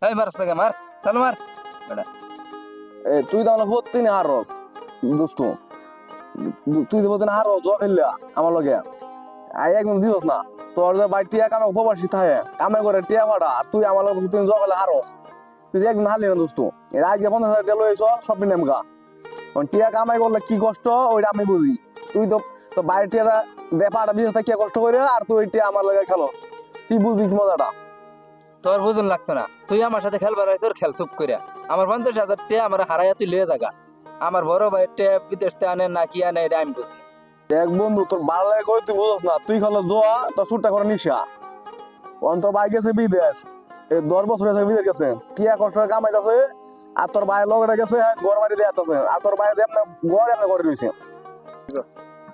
এই মারছ লাগে মার চল মার তুই তাহলে প্রতিদিন হারস দোস্ত, তুই তো প্রতিদিন হারস জ খেললা আমার লগে আই একদম দিবস না তোর যে ভাই টিয়া কামে প্রবাসী থাকে কামে করে টিয়া ফাটা আর তুই আমার লগে প্রতিদিন জ খেলে হারস তুই একদিন হারলি না দোস্ত। এর আগে 50,000 টাকা লইছ সব নেমগা টিয়া কামাই করলে কি কষ্ট ওইটা আমি বুঝি। তুই তো তো বাইরে টিয়া ব্যাপারটা বিশেষ কি কষ্ট করে আর তুই টিয়া আমার লগে খেলো, তুই বুঝবি মজাটা। তোর বুঝুন লাগতো না, তুই আমার সাথে খেলবার আইছ খেল চুপ করিয়া। আমার 50,000 টাকা আমার হারাইয়া তুই লয়ে জাগা। আমার বড় ভাই টাকা বিদেশ থেকে আনে না কি আনে এটা আমি বুঝি। দেখ বন্ধু তোর ভালো লাগে কই তুই বুঝছ না, তুই খেলো জোয়া তোর সুটটা করে নিশা অন্তর ভাই গেছে বিদেশ, এই 10 বছর হয়েছে বিদেশ গেছে টিয়া কষ্ট করে কামাইতেছে আর তোর ভাই লগটা গেছে ঘর বাড়ি দিয়ে আসতেছে আর তোর ভাই যেমন ঘর এমনি করে রয়েছে।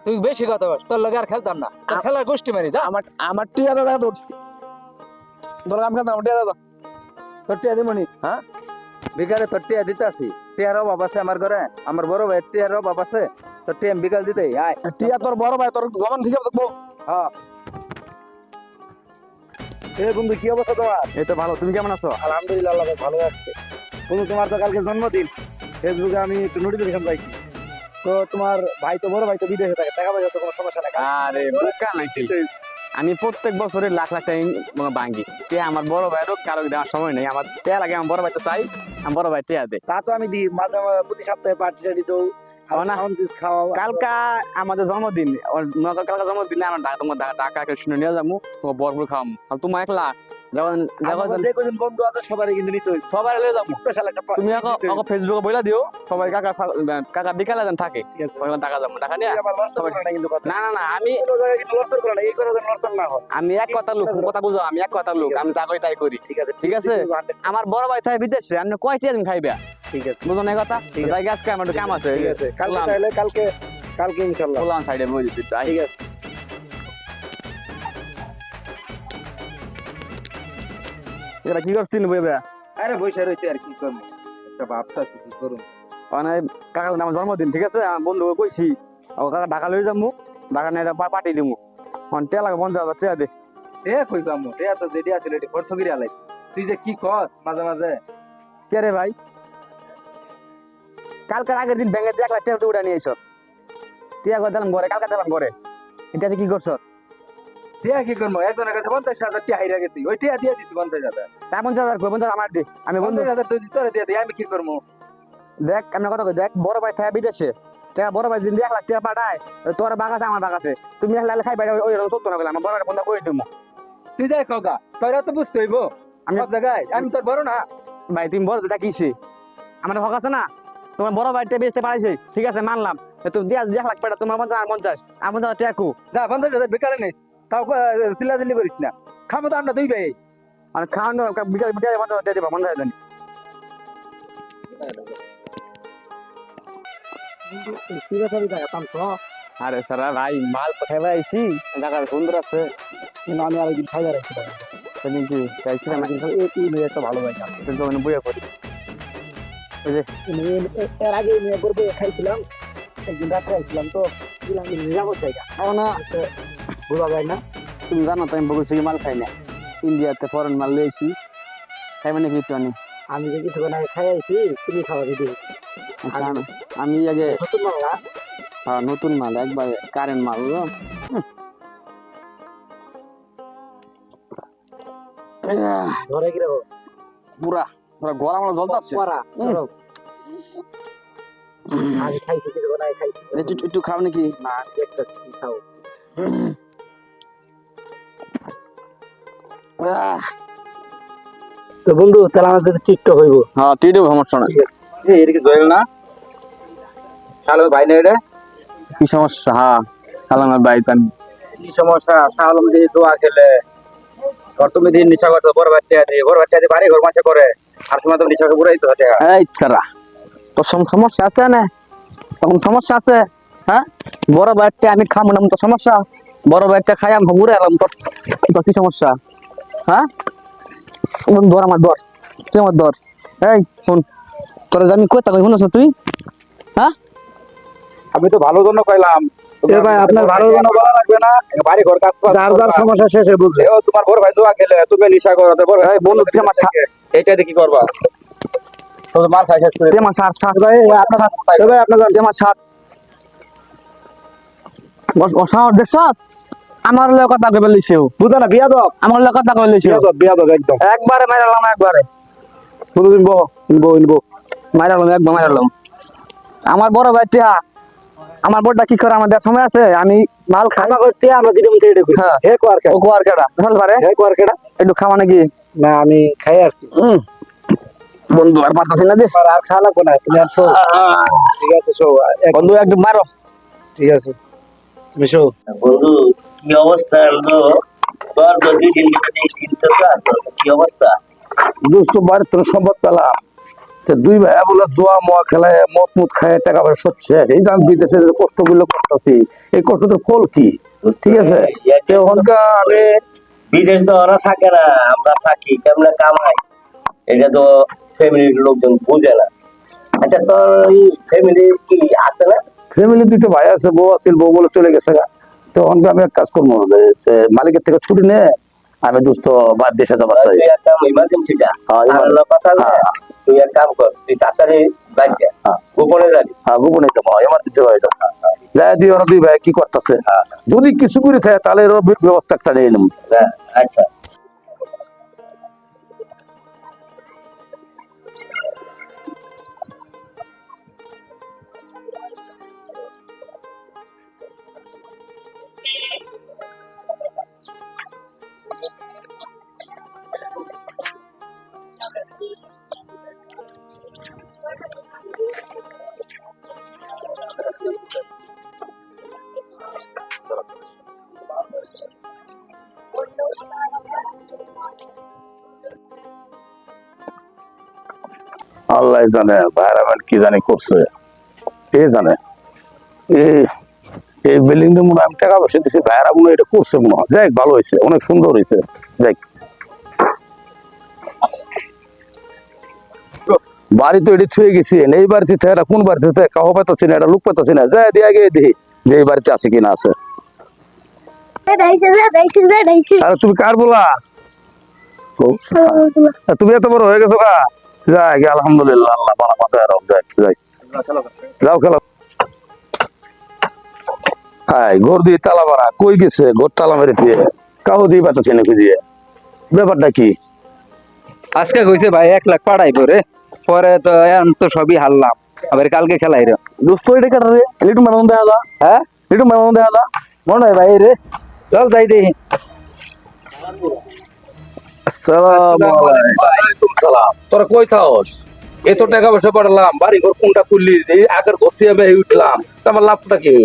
তুই বেশি কথা বল, তোর লগে আর খেলতাম না, তোর খেলার গোষ্ঠী মারি যা। আমার আমার টিয়া দাদা তোর তোর কাম খেলতাম টিয়া দাদা তোর টিয়া দিমনি হ্যাঁ বিকালে তোর টিয়া দিতে আসি। টিয়ার অভাব আছে আমার ঘরে, আমার বড় ভাই টিয়ার অভাব আছে, তোর টিয়া বিকাল দিতে আয়। টিয়া তোর বড় ভাই তোর গমন ঠিক আছে থাকবো। হ্যাঁ এ বন্ধু কি অবস্থা তোমার? এই তো ভালো, তুমি কেমন আছো? আলহামদুলিল্লাহ আল্লাহ ভালো আছে। বন্ধু তোমার তো কালকে জন্মদিন, ফেসবুকে আমি একটু নোটিফিকেশন পাইছি। তো তোমার ভাই তো বড় ভাই তো বিদেশে থাকে, টাকা পয়সা তো কোনো সমস্যা নাই? আরে বোকা নাকি, আমি প্রত্যেক বছরে লাখ লাখ টাকা ভাঙ্গি টিয়া আমার বড় ভাইয়েরও কারো দেওয়ার সময় নেই, আমার টিয়া লাগে আমার বড় ভাই তো চাই, আমার বড় ভাই টিয়া দে। তা তো আমি দিই মাঝে মাঝে প্রতি সপ্তাহে পার্টি টাটি তো খাওয়া। কালকা আমাদের জন্মদিন, কালকা জন্মদিন আমার তোমার টাকা শুনে নিয়ে যাবো তোমার বরপুর খাওয়াবো আর তোমার একলা যখন যে কজন বন্ধু আছে সবারই কিন্তু নিতে হইবে, সবাই লয়ে যাবো। স্পেশাল একটা তুমি আকৌ ফেসবুকে বইলা দিও সবাই কাকা কাকা বিকালে যেন থাকে টাকা যাবো টাকা নিয়ে। না না না আমি আমি এক কথা লোক কথা বুঝো, আমি এক কথা লোক আমি যা কই তাই করি। ঠিক আছে আমার বড় ভাই থাকে বিদেশে, আপনি কয়টা দিন খাইবা? ঠিক আছে বুঝো না কথা, তাই আজকে আমার একটু কাম আছে। ঠিক আছে কালকে তাহলে কালকে ইনশাআল্লাহ বললাম সাইডে বই দিতে। ঠিক আছে। এটা কি করছিস বইবে? আরে বসে রইছে আর কি করব, একটা ভাবতা কি করব। মানে কাকা আমার জন্মদিন ঠিক আছে, আমার বন্ধুকে কইছি ও কাকা ঢাকা লই যাবো, ঢাকা নিয়ে পাঠিয়ে দিবো টিয়া লাগে 50,000 টাকা দে। এ কই পামু এ তো যেটি আছে এটি খরচ করিয়া লাই। তুই যে কি কস মাঝে মাঝে। কে রে ভাই? কালকের আগের দিন ব্যাংকে 1 লাখ টাকা উঠে নিয়ে এসো, টিয়া করে দিলাম ঘরে, কালকে দিলাম ঘরে, এটা কি করছো? টিয়া কি করবো, একজনের কাছে 50,000 টিয়া হাইরা গেছি, ওই টিয়া দিয়ে দিছি 50,000। 50,000 50,000 আমার দে, আমি বন্ধু 50,000 তুই তোরে দিয়ে দিই, আমি কি করবো? দেখ আমি কথা কই, দেখ বড় ভাই থাকে বিদেশে টাকা, বড় ভাই যদি 1 লাখ টাকা পাঠায় তোর বাগ আছে আমার বাগ আছে, তুমি 1 লাখ খাই পাই ওই রকম সত্য না বলে আমার বড় ভাই বন্ধ করে দিবো। তুই যাই কগা তোরা তো বুঝতে হইব সব জায়গায়, আমি তোর বড় না ভাই তুমি বড় এটা কিছে আমার হক আছে না, তোমার বড় ভাইটা বেচতে পারাইছে ঠিক আছে মানলাম, তুমি দিয়া 1 লাখ পাঠা তোমার 50 আর 50 আমার 50 টাকা কো যা 50,000 বেকারে নিস, তাও চিল্লাচিল্লি করিস না, খাবো তো আমরা দুই ভাই। আর খাওয়ানো বিকাল বিকাল 50 টাকা দিবা মনে হয় জানি। আরে সারা ভাই মাল কোথায় পাইছি, জায়গা সুন্দর আছে কিন্তু আমি আরেকদিন খাইয়া রাখছি তুমি কি চাইছিলাম একটা ভালো ভাই কিন্তু মানে বইয়া পড়ি ওই যে এর আগে নিয়ে করবো খাইছিলাম, একদিন রাত্রে খাইছিলাম তো নিরাপদ জায়গা না বোঝা যায় না। তুমি জানো তো আমি বগুল থেকে মাল খাই না, ইন্ডিয়াতে ফরেন মাল লইছি খাই মানে কি একটু আনি। আমি যে কিছুক্ষণ আগে খাই আইছি, তুমি খাওয়া দিদি। আচ্ছা আমি আগে নতুন বাংলা নতুন মাল একবারে কারেন্ট মাল ঘরে কি রাখো পুরা পুরা গলা আমার জ্বলতাছে। আমি খাইছি কিছুক্ষণ আগে খাইছি, একটু খাও নাকি? না একটা খাও। তো বন্ধু তাহলে আমার সাথে টিকটক হইব? হ্যাঁ টিকটক সমস্যা না। এদিকে জয়েল না শালম ভাই না এটা কি সমস্যা? হ্যাঁ সালামের ভাই তান কি সমস্যা? শালম দিয়ে দোয়া খেলে আর তুমি দিন নিশা করছো, বড় বাচ্চা দিয়ে বাড়ি ঘর মাসে করে আর সময় তো নিশাকে বুড়াই তো হতে এই ছাড়া তোর সমস্যা আছে না, তখন সমস্যা আছে। হ্যাঁ বড় বাইকটা আমি খাবো না তো সমস্যা, বড় বাইকটা খাই আমি ঘুরে এলাম তোর তোর কি সমস্যা? হ্যাঁ দর আমার দর, তুই আমার দর। এই শোন তোরা আমি কই তাকাই শুনছ তুই? হ্যাঁ আমি তো ভালো জন্য কইলাম, এ ভাই আপনার ভালো জন্য বলা লাগবে না, বাড়ি ঘর কাজ যার যার সমস্যা শেষে বুঝবে। এও তোমার বড় ভাই জোয়া খেলে তুমি নিশা করো তোর বড় ভাই এই বন্ধু তুই আমার এইটা দিয়ে কি করবা তো মার খাই শেষ করে আমার সাত সাত ভাই আপনার সাত ভাই আপনার আমার সাত অসাহর দেখছ আমার লগে কথা কইবে লইছেও বুঝা না বিয়া দাও আমার লগে কথা কইবে লইছেও বিয়া দাও একদম একবারে মাইরালাম একবারে শুরু দিন বো ইনবো মাইরালাম একদম মাইরালাম আমার বড় ভাই টিয়া আমার বড়টা কি করে আমাদের সময় আছে আমি মাল খানা করতে আমরা দিদি মুখে এটা করি হ্যাঁ হে কোয়ার কেডা ও কোয়ার কেডা ভাল পারে হে কোয়ার কেডা একটু খাওয়া নাকি না আমি খাই আসছি বন্ধু আর পারতাছি না দে আর খাওয়া লাগবে না তুমি আর শো ঠিক আছে শো বন্ধু একদম মারো ঠিক আছে তুমি শো বন্ধু কি অবস্থা হলো তোর তো দুই দিন ধরে চিন্তা তো আসছে কি অবস্থা দুষ্ট বাড়ির তোর সম্পদ পেলাম তো দুই ভাইয়া বলে জোয়া মোয়া খেলায় মদ মুদ খায় টাকা পয়সা সব শেষ এই যে আমি বিদেশে যে কষ্টগুলো করতেছি এই কষ্টটার ফল কি ঠিক আছে তো ওখানকার আমি বিদেশ তো ওরা থাকে না আমরা থাকি কেমনে কামাই এটা তো ফ্যামিলির লোকজন বুঝে না আচ্ছা তোর ফ্যামিলি কি আছে না ফ্যামিলি দুটো ভাই আছে বউ আছিল বউ বলে চলে গেছে গা তো ওখানকে আমি এক কাজ করবো যে মালিকের থেকে ছুটি নে আমি দুস্থ বাদ দেশে যাবার চাই তুই একটা ইমার্জেন্সি যা হ্যাঁ, আর কথা না তুই এক কাম কর তুই তাড়াতাড়ি বাইক যা গোপনে যাবি হ্যাঁ গোপনে যাবো এমার্জেন্সি হয়ে যাবো যাই দিয়ে ওরা দুই ভাই কি করতেছে যদি কিছু করে থাকে তাহলে এর ব্যবস্থা একটা নিয়ে নেব হ্যাঁ আচ্ছা আল্লাহ জানে ভাইরা কি জানি করছে এ জানে এই বিল্ডিং টা মনে হয় আমি টাকা পয়সা দিচ্ছি ভাইরা মনে হয় এটা করছে মনে হয় যাই ভালো হয়েছে অনেক সুন্দর হয়েছে যাই বাড়ি তো এটি ছুঁয়ে গেছি এই বাড়িতে এটা কোন বাড়িতে কাহ পাইতেছি না এটা লোক পাইতেছি না যাই দিয়ে আগে দেখি যে এই বাড়িতে আছে কিনা আছে আরে তুমি কার বলা ও, তুমি এত বড় হয়ে গেছো গা যাই গে আলহামদুলিল্লাহ আল্লাহ বালা বাঁচায় রাখ যাই যাই যাও খেলো হাই ঘর দিয়ে তালা মারা কই গেছে ঘর তালা মেরে দিয়ে কাউ দিয়ে পাঠাচ্ছে না খুঁজিয়ে ব্যাপারটা কি আজকে কইছে ভাই 1 লাখ পাঠাইবো রে পরে তো এখন তো সবই হারলাম আবার কালকে খেলাই রে দোস্ত এটা কাটা রে লিটু মারুন দেখা যা হ্যাঁ লিটু মারুন দেখা যা মনে হয় ভাই রে চল যাই দেখি তোরা কই থাকস এত টাকা পয়সা পাঠালাম বাড়ি ঘর কোনটা খুললি এই আগের ঘর থেকে আমি উঠলাম তা আমার লাভটা কি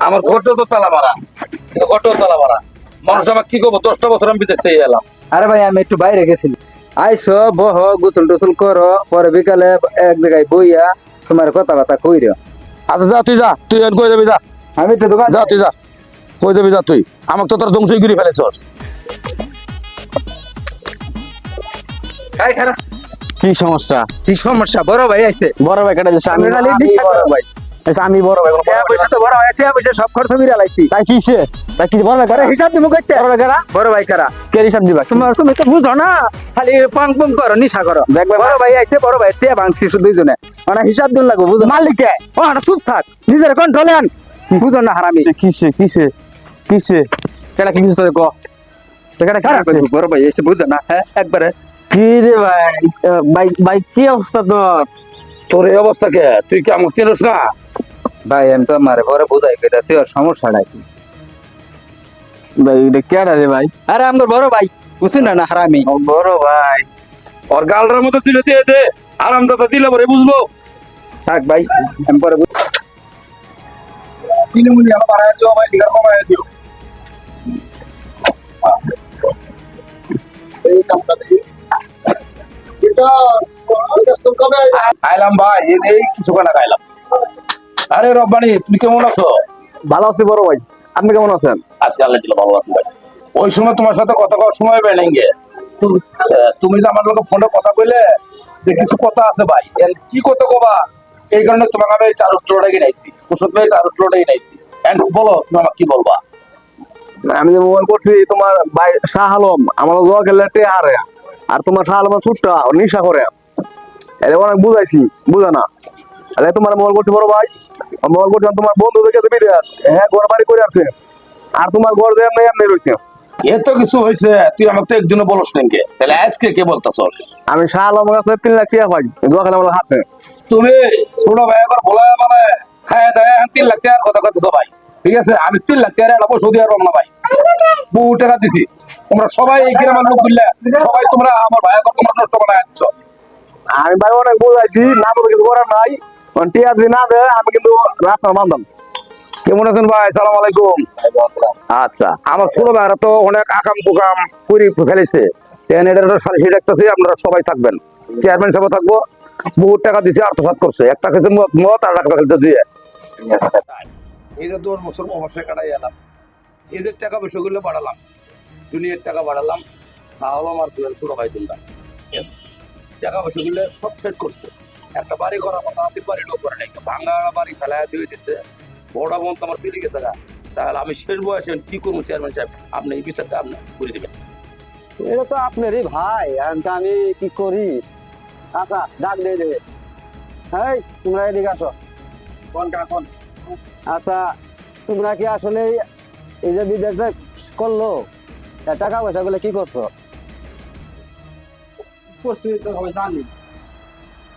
আমার ঘরটা তো তালা মারা ঘরটাও তালা মারা মানুষ আমার কি করবো 10টা বছর আমি বিদেশ থেকে এলাম আরে ভাই আমি একটু বাইরে গেছিলাম আইসো বহ গোসল টোসল করো পরে বিকালে এক জায়গায় বইয়া তোমার কথা বার্তা কইরো আচ্ছা যা তুই যা তুই এখন কই যাবি যা আমি তো দোকান যা তুই যা কই যাবি যা তুই আমাকে তো তোর ধ্বংসই করে ফেলেছস খাই খারাপ কি সমস্যা কি সমস্যা বড় ভাই আইছে বড় ভাই কেটে দিছে আমি আমি খালি বিশ্বাস বড় করো। ভাই আচ্ছা আমি বড় ভাই টাকা পয়সা তো বড় ভাই টাকা পয়সা সব খরচ মিলা লাইছি তাই কিসে তাই কি বড় ভাই আরে করে হিসাব দিমু কইতে বড় ভাই কারা বড় ভাই কারা কে হিসাব দিবা তুমি তো বুঝো না খালি পাং পাং করো নিশা করো দেখবে বড় ভাই আইছে বড় ভাই তে ভাঙছি শুধু দুইজনে মানে হিসাব দিন লাগবো বুঝো মালিকে ও হাটা চুপ থাক নিজের কন্ট্রোলে আন বুঝো না হারামি কিসে কিসে কিসে কেডা কি কিছু তো কো কেডা কি আছে বড় ভাই আইছে বুঝো না হ্যাঁ একবারে কি রে ভাই ভাই ভাই কি অবস্থা তোর তোর এই অবস্থা কে তুই কি আমাকে চিনিস না ভাই আমি তো মারে পরে বুঝাই কইতাছি ওর সমস্যাটা কি ভাই এটা কেডা রে ভাই আরে আমার বড় ভাই বুঝছেন না হারামি বড় ভাই ওর গালটার মতো দিলে দিয়ে দে আরামদাতা দিলে পরে বুঝবো থাক ভাই আমি পরে চিনিমুনি আমার বাড়ায় দিও ভাই লিগার কমায় দিও এই কামটা দেখি আইলাম ভাই এই যে কিছুক্ষণ আগে আইলাম আরে রব্বানি তুমি কেমন আছো ভালো আছি বড় ভাই আপনি কেমন আছেন আজকে আল্লাহ দিলে ভালো আছি ভাই ওই সময় তোমার সাথে কথা কওয়ার সময় বেড়েঙ্গে তুমি যে আমার লোক ফোনে কথা কইলে যে কিছু কথা আছে ভাই কি কথা কবা এই কারণে তোমাকে আমি চার স্টোরটা কিনাইছি ওষুধ পেয়ে চার স্টোরটা কিনাইছি এন্ড বলো তুমি আমাকে কি বলবা? আমি যে মোবাইল করছি তোমার ভাই শাহ আলম আমার জোয়া খেললে টে হারে, আর তোমার শাহ আলম ছুটটা নিশা করে, এটা অনেক বুঝাইছি বুঝে না। আরে তোমার মোবাইল করছি বড় ভাই, মোবাইল করছি তোমার বন্ধু দেখে বিদেশ, হ্যাঁ ঘর বাড়ি করে আছে, আর তোমার ঘর যে এমনি এমনি রয়েছে। এত কিছু হয়েছে তুই আমাকে তো একদিনও বলস নাকি, তাহলে আজকে কে বলতেছস? আমি শাহ আলমের কাছে 3 লাখ টাকা পাই জোয়া খেলে আমার হাসে। তুমি ছোট ভাই একবার বলা বলে খায় দেয় 3 লাখ টাকার কথা কইতেছো ভাই, ঠিক আছে? আমি 3 লাখ টাকার একটা পয়সা দিয়ে পারবো না ভাই, বহু টাকা দিছি। তোমরা সবাই এই গ্রামের লোক বুঝলে সবাই তোমরা আমার ভাই একবার তোমরা নষ্ট বানায় দিচ্ছ। আমি ভাই অনেক বুঝাইছি, না তো কিছু করার নাই, টিয়া যদি না দেয় আমি কিন্তু রাস্তা বান্ধব। কেমন আছেন ভাই? সালাম আলাইকুম। আচ্ছা, আমার ছোট ভাইরা তো অনেক আকাম কুকাম করে ফেলেছে, সালিশি ডাকতেছি, আপনারা সবাই থাকবেন, চেয়ারম্যান সাহেব থাকবো, বহু টাকা দিছে, আত্মসাৎ করছে, একটা খেতে মত আর একটা খেতে দিয়ে এই যে 10 বছর অবশ্যই কাটাই এলাম, এদের টাকা পয়সা গুলো বাড়ালাম, দুনিয়ার টাকা বাড়ালাম, তাহলে আমার ছোট ভাই দিলাম টাকা পয়সা গুলো সব সেট করছে। একটা বাড়ি করার মতো আর্থিক বাড়ি লোক করে নাই, ভাঙা বাড়ি ফেলায় দিয়ে দিচ্ছে, বড় বোন তো আমার ফিরে গেছে। তাহলে আমি শেষ বয়সে কি করবো চেয়ারম্যান সাহেব? আপনি এই বিচারটা আপনি করে দিবেন। এটা তো আপনারই ভাই, এখন তো আমি কি করি? আচ্ছা ডাক দিয়ে দেবে। এই তোমরা এদিকে আসো। আচ্ছা তোমরা কি আসলে এই যে বিদেশে করলো টাকা পয়সা গুলো কি করছো? জানি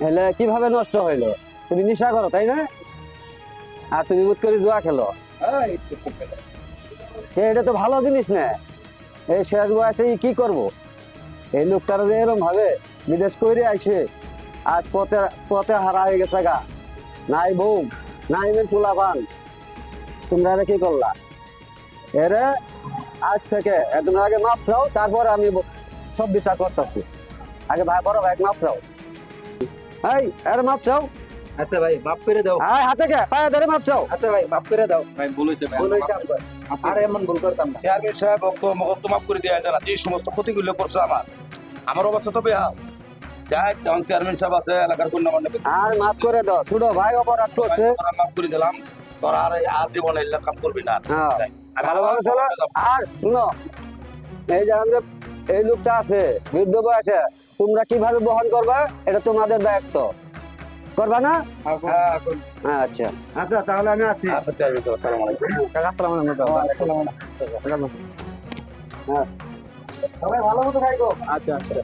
এলে কিভাবে নষ্ট হইলো? তুমি নেশা করো তাই না? আর তুমি বুধ করে জুয়া খেলো, এটা তো ভালো জিনিস না। এই শেষ বয়সে কি করব? এই লোকটারা যে এরকম ভাবে বিদেশ করে আসে, আজ পথে পথে হারা হয়ে গেছে গা, নাই বউ নাই পোলা পান, তোমরা কি করলা? এরে আজ থেকে তোমরা আগে মাপ চাও, তারপরে আমি সব বিচার করতেছি। আগে ভাই বড় ভাই মাপ চাও। এই এর মাপ চাও। আচ্ছা ভাই মাফ করে দাও। আয় হাতে কে পায়ে ধরে মাপ চাও। আচ্ছা ভাই মাফ করে দাও। ভাই বলেছে ভুল হয়েছে আমার। আর এমন ভুল করতাম না। চেয়ারম্যান সাহেব মগত মাফ করে দেওয়া যায় না, যে সমস্ত ক্ষতিগুলো করছে আমার অবস্থা তো বেহাল। যাই তখন চেয়ারম্যান সাহেব আছে, এলাকার গণ্যমান্য ব্যক্তি, আর মাফ করে দাও, ছোট ভাই অপরাধ করছে। তোরা মাফ করে দিলাম, তোরা আর আর জীবনে এলে কাম করবি না। হ্যাঁ আমি ভালোভাবে চলো। আর শুনো, এই যে আমাদের এই লোকটা আছে বৃদ্ধ বয়সে, তোমরা কিভাবে বহন করবা এটা তোমাদের দায়িত্ব, করবা না? আচ্ছা আচ্ছা তাহলে আমি আসি। আসসালামু আলাইকুম। আসসালামু আলাইকুম। হ্যাঁ সবাই ভালো মতো থাকো। আচ্ছা আচ্ছা।